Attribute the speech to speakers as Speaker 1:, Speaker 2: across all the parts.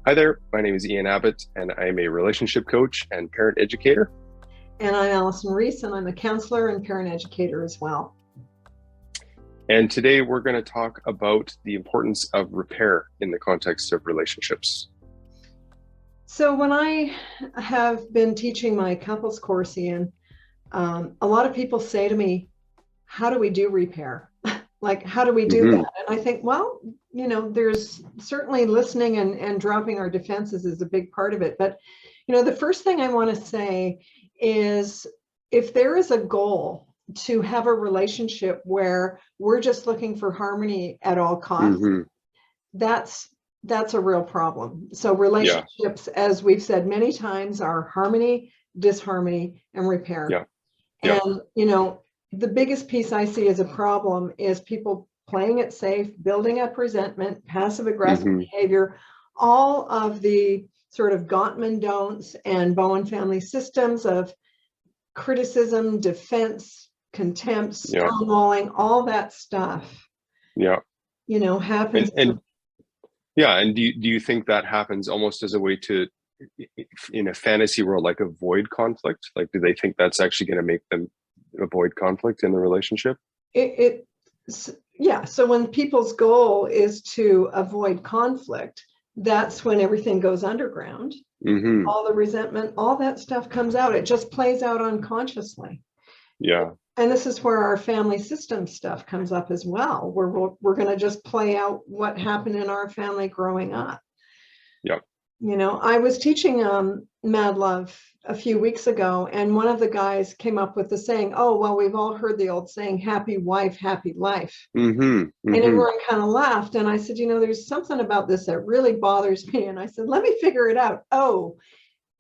Speaker 1: Hi there, my name is Ian Abbott, and I'm a relationship coach and parent educator.
Speaker 2: And I'm Allison Reese, and I'm a counselor and parent educator as well.
Speaker 1: And today we're going to talk about the importance of repair in the context of relationships.
Speaker 2: So when I have been teaching my couples course, Ian, a lot of people say to me, how do we do repair? Like, how do we do
Speaker 1: Mm-hmm.
Speaker 2: that? And I think, well, there's certainly listening and dropping our defenses is a big part of it. But, the first thing I want to say is if there is a goal to have a relationship where we're just looking for harmony at all costs,
Speaker 1: Mm-hmm.
Speaker 2: that's a real problem. So
Speaker 1: Yeah,
Speaker 2: relationships, as we've said many times, are harmony, disharmony, and repair.
Speaker 1: yeah, yeah.
Speaker 2: And, the biggest piece I see as a problem is people playing it safe, building up resentment, passive aggressive
Speaker 1: Mm-hmm.
Speaker 2: behavior, all of the sort of Gottman don'ts and Bowen family systems of criticism, defense, contempt,
Speaker 1: Yeah,
Speaker 2: stonewalling, all that stuff,
Speaker 1: yeah.
Speaker 2: happens.
Speaker 1: And yeah, and do you think that happens almost as a way to, in a fantasy world, like avoid conflict? Like, do they think that's actually going to make them avoid conflict in the relationship?
Speaker 2: Yeah. So when people's goal is to avoid conflict, that's when everything goes underground.
Speaker 1: Mm-hmm.
Speaker 2: All the resentment, all that stuff comes out. It just plays out unconsciously.
Speaker 1: Yeah,
Speaker 2: And this is where our family system stuff comes up as well, where we're going to just play out what happened in our family growing up.
Speaker 1: yeah.
Speaker 2: I was teaching Mad Love a few weeks ago, and one of the guys came up with the saying, oh, well, we've all heard the old saying, happy wife, happy life.
Speaker 1: Mm-hmm.
Speaker 2: And
Speaker 1: Mm-hmm.
Speaker 2: everyone kind of laughed. And I said, there's something about this that really bothers me. And I said, let me figure it out. Oh,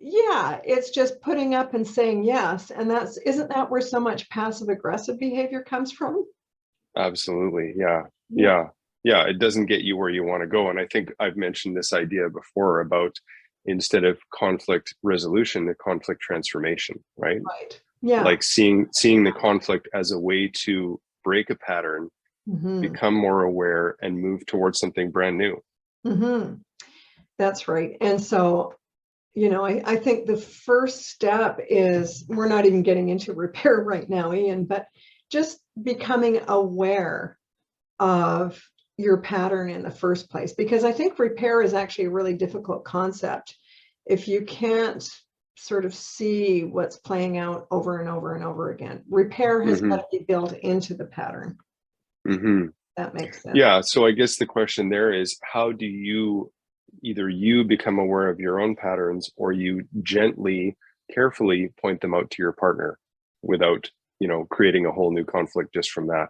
Speaker 2: yeah, it's just putting up and saying yes. And isn't that where so much passive aggressive behavior comes from?
Speaker 1: Absolutely. Yeah.
Speaker 2: Yeah.
Speaker 1: Yeah. Yeah. It doesn't get you where you want to go. And I think I've mentioned this idea before about instead of conflict resolution, the conflict transformation, right?
Speaker 2: Right. Yeah.
Speaker 1: Like seeing the conflict as a way to break a pattern,
Speaker 2: Mm-hmm.
Speaker 1: become more aware, and move towards something brand new.
Speaker 2: Mm-hmm. That's right. And so, I think the first step is we're not even getting into repair right now, Ian, but just becoming aware of your pattern in the first place, because I think repair is actually a really difficult concept if you can't sort of see what's playing out over and over and over again. Repair has got
Speaker 1: Mm-hmm.
Speaker 2: to be built into the pattern.
Speaker 1: Mm-hmm.
Speaker 2: That makes sense.
Speaker 1: Yeah. So I guess the question there is, how do you either you become aware of your own patterns, or you gently, carefully point them out to your partner without, creating a whole new conflict just from that?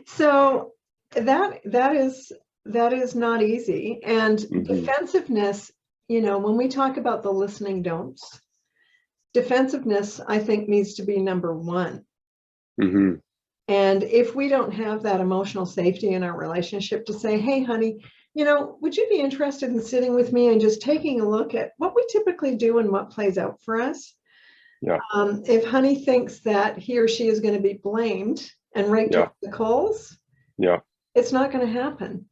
Speaker 2: So that is not easy. And
Speaker 1: Mm-hmm.
Speaker 2: defensiveness, when we talk about the listening don'ts, defensiveness, I think, needs to be number one.
Speaker 1: Mm-hmm.
Speaker 2: And if we don't have that emotional safety in our relationship to say, hey, honey, would you be interested in sitting with me and just taking a look at what we typically do and what plays out for us?
Speaker 1: Yeah.
Speaker 2: If honey thinks that he or she is going to be blamed and raked
Speaker 1: Yeah.
Speaker 2: over the coals,
Speaker 1: Yeah.
Speaker 2: it's not going to happen.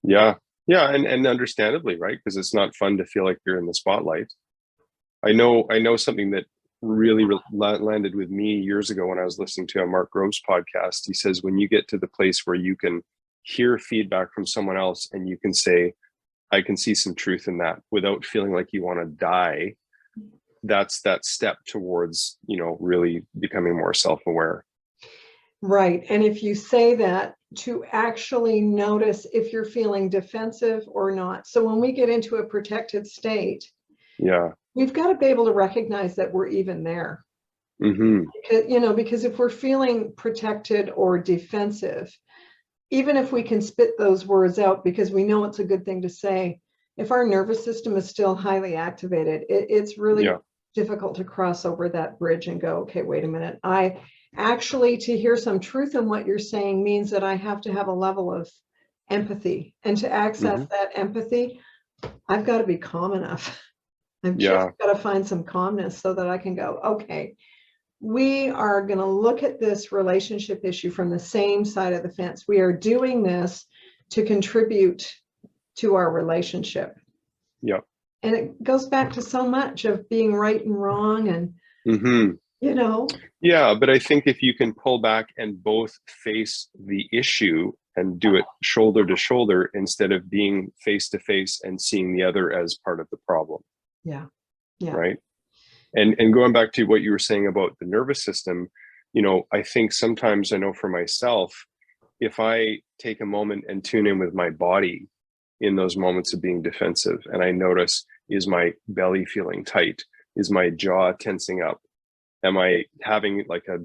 Speaker 1: Yeah. Yeah. And understandably, right? Because it's not fun to feel like you're in the spotlight. I know something that really landed with me years ago when I was listening to a Mark Groves podcast. He says, when you get to the place where you can hear feedback from someone else and you can say, I can see some truth in that without feeling like you want to die, that's that step towards, really becoming more self-aware.
Speaker 2: Right. And if you say that, to actually notice if you're feeling defensive or not. So when we get into a protected state,
Speaker 1: Yeah.
Speaker 2: we've got to be able to recognize that we're even there.
Speaker 1: Mm-hmm.
Speaker 2: Because if we're feeling protected or defensive, even if we can spit those words out because we know it's a good thing to say, if our nervous system is still highly activated, it's really
Speaker 1: Yeah.
Speaker 2: difficult to cross over that bridge and go, okay, wait a minute. To hear some truth in what you're saying means that I have to have a level of empathy. And to access
Speaker 1: Mm-hmm.
Speaker 2: that empathy, I've got to be calm enough. I've just
Speaker 1: Yeah.
Speaker 2: got to find some calmness so that I can go, okay, we are going to look at this relationship issue from the same side of the fence. We are doing this to contribute to our relationship.
Speaker 1: Yeah.
Speaker 2: And it goes back to so much of being right and wrong and,
Speaker 1: Mm-hmm.
Speaker 2: you know.
Speaker 1: Yeah, but I think if you can pull back and both face the issue and do it shoulder to shoulder instead of being face to face and seeing the other as part of the problem.
Speaker 2: Yeah. Yeah.
Speaker 1: Right. And going back to what you were saying about the nervous system, I think sometimes, I know for myself, if I take a moment and tune in with my body in those moments of being defensive, and I notice, is my belly feeling tight? Is my jaw tensing up? Am I having like a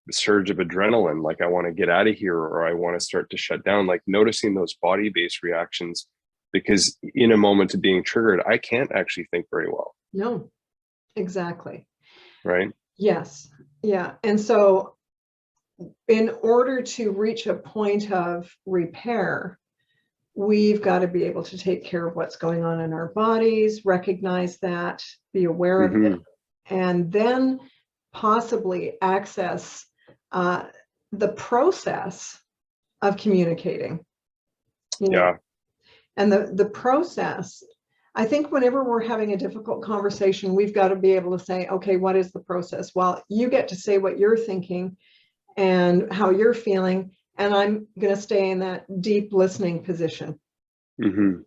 Speaker 1: surge of adrenaline, like I want to get out of here, or I want to start to shut down? Like noticing those body-based reactions, because in a moment of being triggered, I can't actually think very well.
Speaker 2: No, exactly.
Speaker 1: Right.
Speaker 2: Yes. Yeah. And so in order to reach a point of repair, we've got to be able to take care of what's going on in our bodies, recognize that, be aware of it, and then possibly access the process of communicating.
Speaker 1: Yeah.
Speaker 2: And the process, I think whenever we're having a difficult conversation, we've got to be able to say, okay, what is the process? Well, you get to say what you're thinking and how you're feeling, and I'm going to stay in that deep listening position.
Speaker 1: Mm-hmm.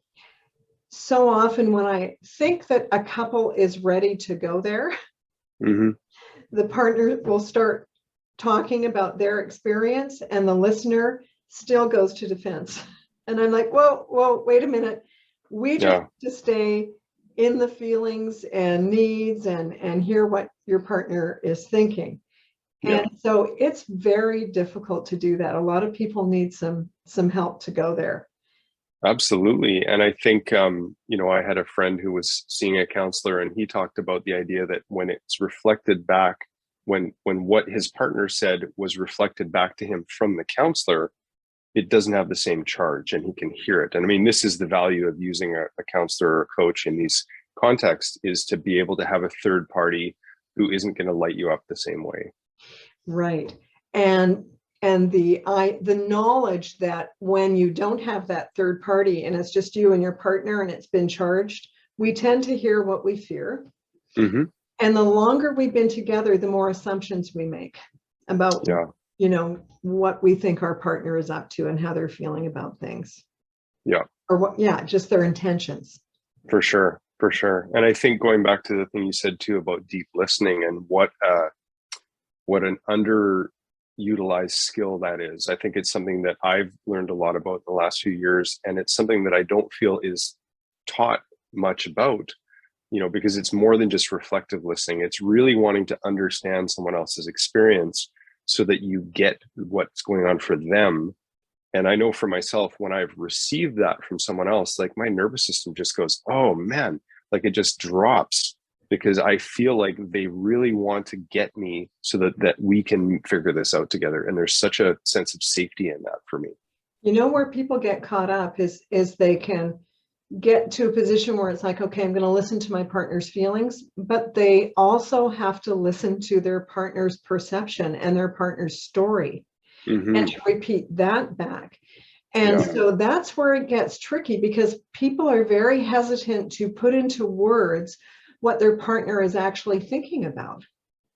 Speaker 2: So often when I think that a couple is ready to go there, the partner will start talking about their experience and the listener still goes to defense. And I'm like, whoa, wait a minute. We just have to stay in the feelings and needs and hear what your partner is thinking. And so it's very difficult to do that. A lot of people need some help to go there.
Speaker 1: Absolutely. And I think, I had a friend who was seeing a counselor, and he talked about the idea that when it's reflected back, when what his partner said was reflected back to him from the counselor, it doesn't have the same charge and he can hear it. And I mean, this is the value of using a counselor or a coach in these contexts, is to be able to have a third party who isn't going to light you up the same way.
Speaker 2: Right. And the knowledge that when you don't have that third party and it's just you and your partner and it's been charged, we tend to hear what we fear.
Speaker 1: Mm-hmm.
Speaker 2: And the longer we've been together, the more assumptions we make about, what we think our partner is up to and how they're feeling about things.
Speaker 1: Yeah.
Speaker 2: Or just their intentions.
Speaker 1: For sure. For sure. And I think going back to the thing you said too about deep listening and what an underutilized skill that is. I think it's something that I've learned a lot about in the last few years. And it's something that I don't feel is taught much about, because it's more than just reflective listening. It's really wanting to understand someone else's experience so that you get what's going on for them. And I know for myself, when I've received that from someone else, like my nervous system just goes, oh man, like it just drops, because I feel like they really want to get me so that we can figure this out together. And there's such a sense of safety in that for me.
Speaker 2: Where people get caught up is they can get to a position where it's like, okay, I'm going to listen to my partner's feelings, but they also have to listen to their partner's perception and their partner's story and to repeat that back. And so that's where it gets tricky, because people are very hesitant to put into words what their partner is actually thinking about,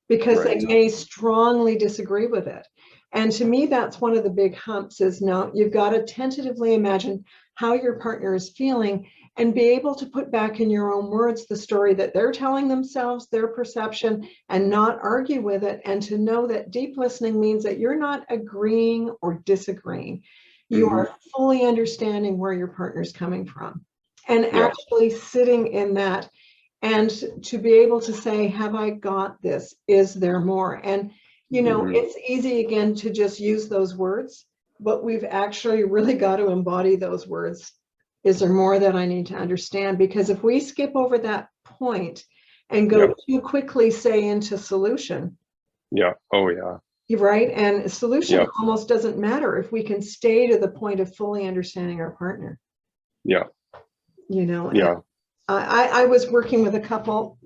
Speaker 2: because they may strongly disagree with it. And to me, that's one of the big humps, is now you've got to tentatively imagine how your partner is feeling and be able to put back in your own words the story that they're telling themselves, their perception, and not argue with it. And to know that deep listening means that you're not agreeing or disagreeing. You are fully understanding where your partner's coming from and actually sitting in that, and to be able to say, have I got this? Is there more? And, it's easy again to just use those words, but we've actually really got to embody those words. Is there more that I need to understand? Because if we skip over that point and go too quickly, say, into solution.
Speaker 1: Yeah. Oh, yeah.
Speaker 2: Right. And solution almost doesn't matter if we can stay to the point of fully understanding our partner.
Speaker 1: Yeah.
Speaker 2: I was working with a couple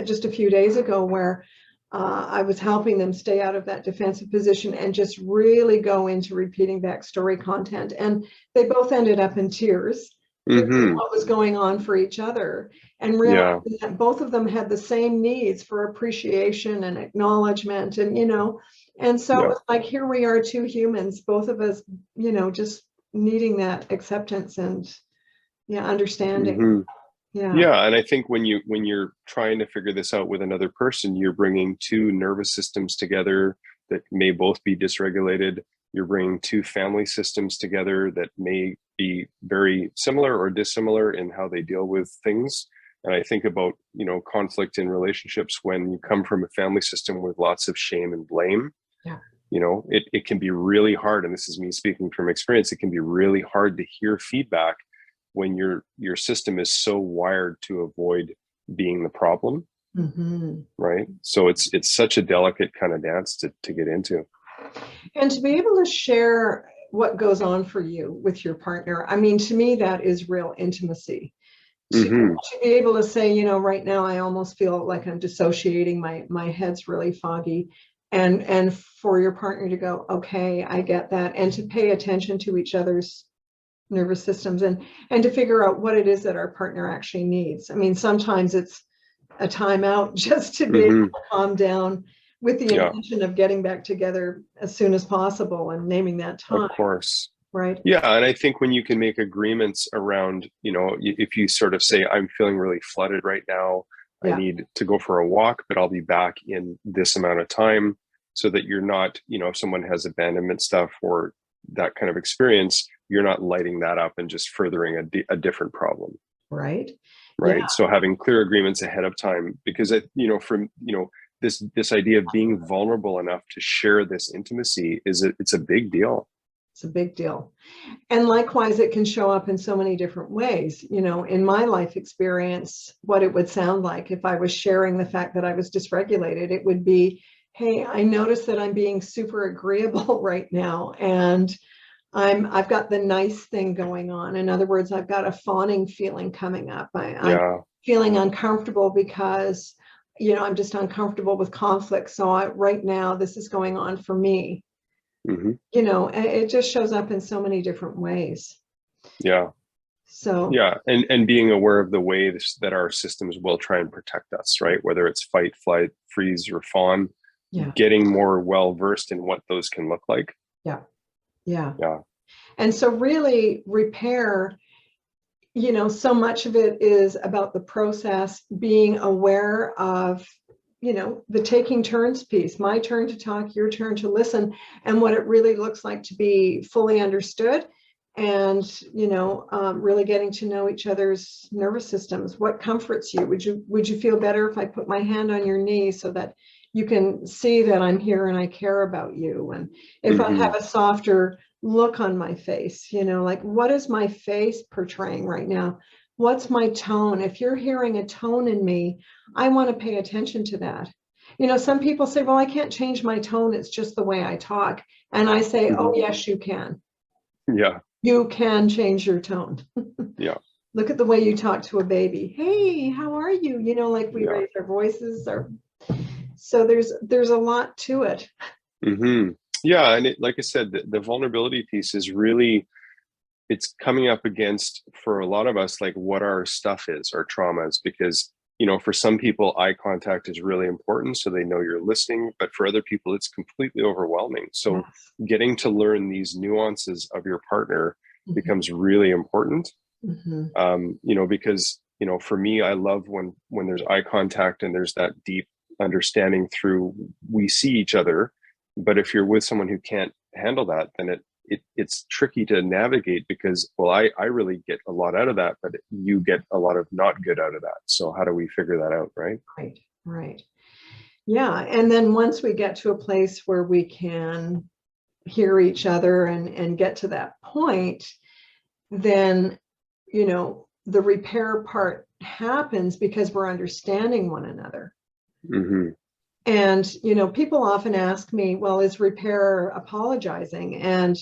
Speaker 2: just a few days ago where I was helping them stay out of that defensive position and just really go into repeating backstory content. And they both ended up in tears. hearing
Speaker 1: Hmm.
Speaker 2: what was going on for each other, and
Speaker 1: Yeah.
Speaker 2: realizing that both of them had the same needs for appreciation and acknowledgement, and and so it
Speaker 1: Yeah.
Speaker 2: was like, here we are, two humans, both of us, just needing that acceptance and, yeah, understanding.
Speaker 1: Hmm.
Speaker 2: Yeah.
Speaker 1: Yeah, and I think when you're trying to figure this out with another person, you're bringing two nervous systems together that may both be dysregulated. You're bringing two family systems together that may be very similar or dissimilar in how they deal with things. And I think about, conflict in relationships when you come from a family system with lots of shame and blame.
Speaker 2: Yeah.
Speaker 1: It can be really hard, and this is me speaking from experience, it can be really hard to hear feedback when your system is so wired to avoid being the problem,
Speaker 2: Hmm.
Speaker 1: right? So it's such a delicate kind of dance to get into.
Speaker 2: And to be able to share what goes on for you with your partner, I mean, to me, that is real intimacy.
Speaker 1: Hmm.
Speaker 2: To be able to say, right now I almost feel like I'm dissociating, my head's really foggy, and for your partner to go, okay, I get that, and to pay attention to each other's nervous systems, and to figure out what it is that our partner actually needs. I mean, sometimes it's a timeout just to be able
Speaker 1: Hmm.
Speaker 2: to calm down, with the
Speaker 1: Yeah,
Speaker 2: intention of getting back together as soon as possible and naming that
Speaker 1: of
Speaker 2: time,
Speaker 1: course.
Speaker 2: right?
Speaker 1: Yeah, and I think when you can make agreements around, if you sort of say, I'm feeling really flooded right now, I
Speaker 2: Yeah.
Speaker 1: need to go for a walk, but I'll be back in this amount of time, so that you're not, if someone has abandonment stuff or that kind of experience, you're not lighting that up and just furthering a different problem,
Speaker 2: Right. Yeah.
Speaker 1: right? So having clear agreements ahead of time, because from, this idea of being vulnerable enough to share this intimacy it's a big deal.
Speaker 2: It's a big deal. And likewise, it can show up in so many different ways. In my life experience, what it would sound like if I was sharing the fact that I was dysregulated, it would be, hey, I notice that I'm being super agreeable right now. And I've got the nice thing going on. In other words, I've got a fawning feeling coming up. I'm
Speaker 1: Yeah.
Speaker 2: feeling uncomfortable because, I'm just uncomfortable with conflict. So right now, this is going on for me.
Speaker 1: Hmm.
Speaker 2: It just shows up in so many different ways.
Speaker 1: Yeah.
Speaker 2: So,
Speaker 1: Yeah, and being aware of the ways that our systems will try and protect us, right? Whether it's fight, flight, freeze, or fawn,
Speaker 2: yeah,
Speaker 1: getting more well versed in what those can look like.
Speaker 2: yeah, yeah.
Speaker 1: Yeah.
Speaker 2: And so really repair, so much of it is about the process, being aware of, the taking turns piece, my turn to talk, your turn to listen, and what it really looks like to be fully understood, and really getting to know each other's nervous systems. What comforts you? Would you feel better if I put my hand on your knee so that you can see that I'm here and I care about you? And if I
Speaker 1: Hmm.
Speaker 2: have a softer look on my face, like, what is my face portraying right now? What's my tone? If you're hearing a tone in me, I want to pay attention to that. Some people say, well, I can't change my tone, it's just the way I talk. And I say, oh,
Speaker 1: Hmm.
Speaker 2: yes, you can.
Speaker 1: Yeah.
Speaker 2: You can change your tone.
Speaker 1: Yeah.
Speaker 2: Look at the way you talk to a baby. Hey, how are you? Like we
Speaker 1: Yeah.
Speaker 2: raise our voices. So there's a lot to it.
Speaker 1: Hmm. Yeah, and like I said, the vulnerability piece is really, it's coming up against, for a lot of us, like what our stuff is, our traumas, because for some people eye contact is really important, so they know you're listening, but for other people it's completely overwhelming. So
Speaker 2: Yes.
Speaker 1: getting to learn these nuances of your partner
Speaker 2: Mhm.
Speaker 1: becomes really important.
Speaker 2: Mhm.
Speaker 1: Because for me, I love when there's eye contact and there's that deep understanding through, we see each other. But if you're with someone who can't handle that, then it's tricky to navigate, because, well, I really get a lot out of that, but you get a lot of not good out of that. So how do we figure that out, right?
Speaker 2: Right. Right. Yeah. And then once we get to a place where we can hear each other and get to that point, then, the repair part happens because we're understanding one another.
Speaker 1: Hmm.
Speaker 2: And, people often ask me, well, is repair apologizing? And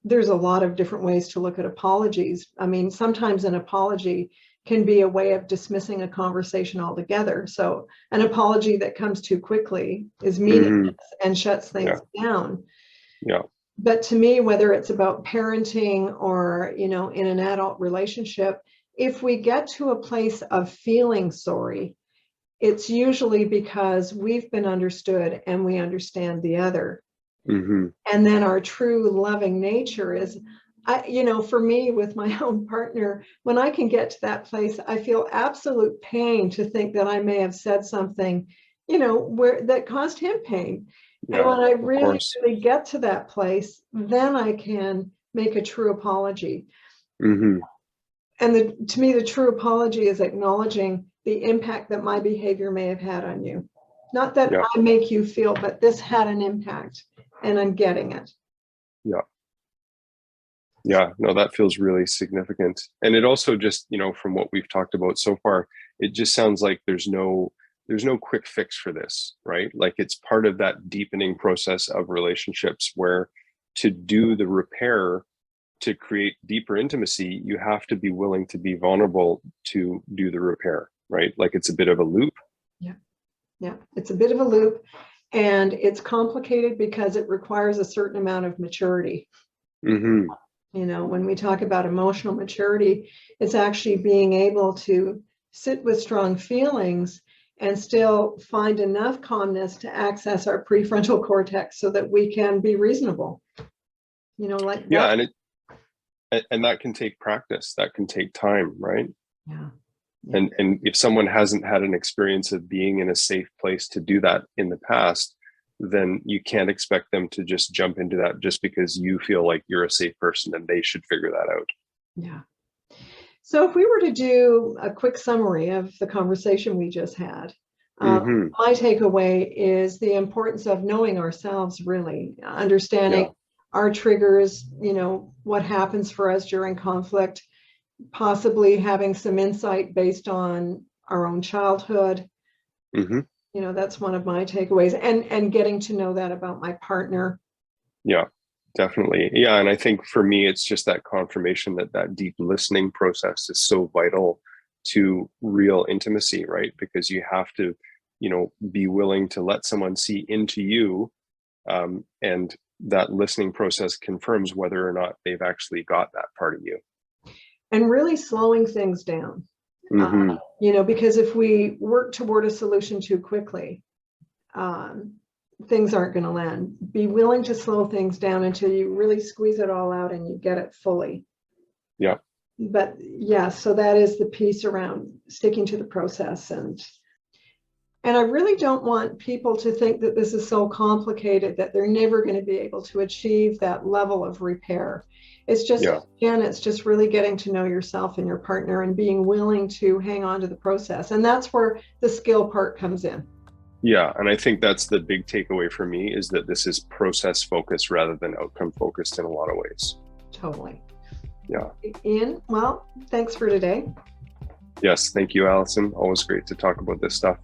Speaker 2: there's a lot of different ways to look at apologies. I mean, sometimes an apology can be a way of dismissing a conversation altogether. So an apology that comes too quickly is meaningless
Speaker 1: Hmm.
Speaker 2: and shuts things
Speaker 1: Yeah.
Speaker 2: down.
Speaker 1: Yeah.
Speaker 2: But to me, whether it's about parenting or, in an adult relationship, if we get to a place of feeling sorry, it's usually because we've been understood and we understand the other.
Speaker 1: Mm-hmm.
Speaker 2: And then our true loving nature is, for me with my own partner, when I can get to that place, I feel absolute pain to think that I may have said something, where that caused him pain. And
Speaker 1: Yeah,
Speaker 2: when I
Speaker 1: of
Speaker 2: really,
Speaker 1: course.
Speaker 2: really get to that place, then I can make a true apology.
Speaker 1: Mm-hmm.
Speaker 2: And to me, the true apology is acknowledging the impact that my behavior may have had on you. Not that
Speaker 1: Yeah,
Speaker 2: I make you feel, but this had an impact and I'm getting it.
Speaker 1: yeah. Yeah, no, that feels really significant. And it also just, from what we've talked about so far, it just sounds like there's no quick fix for this, right? Like it's part of that deepening process of relationships where to do the repair, to create deeper intimacy, you have to be willing to be vulnerable to do the repair, right? Like it's a bit of a loop.
Speaker 2: Yeah. Yeah. It's a bit of a loop, and it's complicated because it requires a certain amount of maturity.
Speaker 1: Mm-hmm.
Speaker 2: When we talk about emotional maturity, it's actually being able to sit with strong feelings and still find enough calmness to access our prefrontal cortex so that we can be reasonable. Like
Speaker 1: Yeah,
Speaker 2: that.
Speaker 1: and that can take practice, that can take time, right?
Speaker 2: Yeah. Yeah.
Speaker 1: And if someone hasn't had an experience of being in a safe place to do that in the past, then you can't expect them to just jump into that just because you feel like you're a safe person and they should figure that out.
Speaker 2: Yeah. So if we were to do a quick summary of the conversation we just had,
Speaker 1: Mm-hmm.
Speaker 2: my takeaway is the importance of knowing ourselves, really understanding
Speaker 1: Yeah.
Speaker 2: our triggers, what happens for us during conflict, possibly having some insight based on our own childhood.
Speaker 1: Mm-hmm.
Speaker 2: That's one of my takeaways, and getting to know that about my partner.
Speaker 1: Yeah, definitely. Yeah, and I think for me, it's just that confirmation that that deep listening process is so vital to real intimacy, right? Because you have to, be willing to let someone see into you, and that listening process confirms whether or not they've actually got that part of you.
Speaker 2: And really slowing things down.
Speaker 1: Mm-hmm.
Speaker 2: Because if we work toward a solution too quickly, things aren't going to land. Be willing to slow things down until you really squeeze it all out and you get it fully.
Speaker 1: Yeah.
Speaker 2: But yeah, so that is the piece around sticking to the process. And I really don't want people to think that this is so complicated that they're never going to be able to achieve that level of repair. It's just,
Speaker 1: Yeah.
Speaker 2: again, it's just really getting to know yourself and your partner and being willing to hang on to the process. And that's where the skill part comes in.
Speaker 1: Yeah. And I think that's the big takeaway for me, is that this is process focused rather than outcome focused in a lot of ways.
Speaker 2: Totally.
Speaker 1: Yeah.
Speaker 2: Ian, well, thanks for today.
Speaker 1: Yes. Thank you, Allison. Always great to talk about this stuff.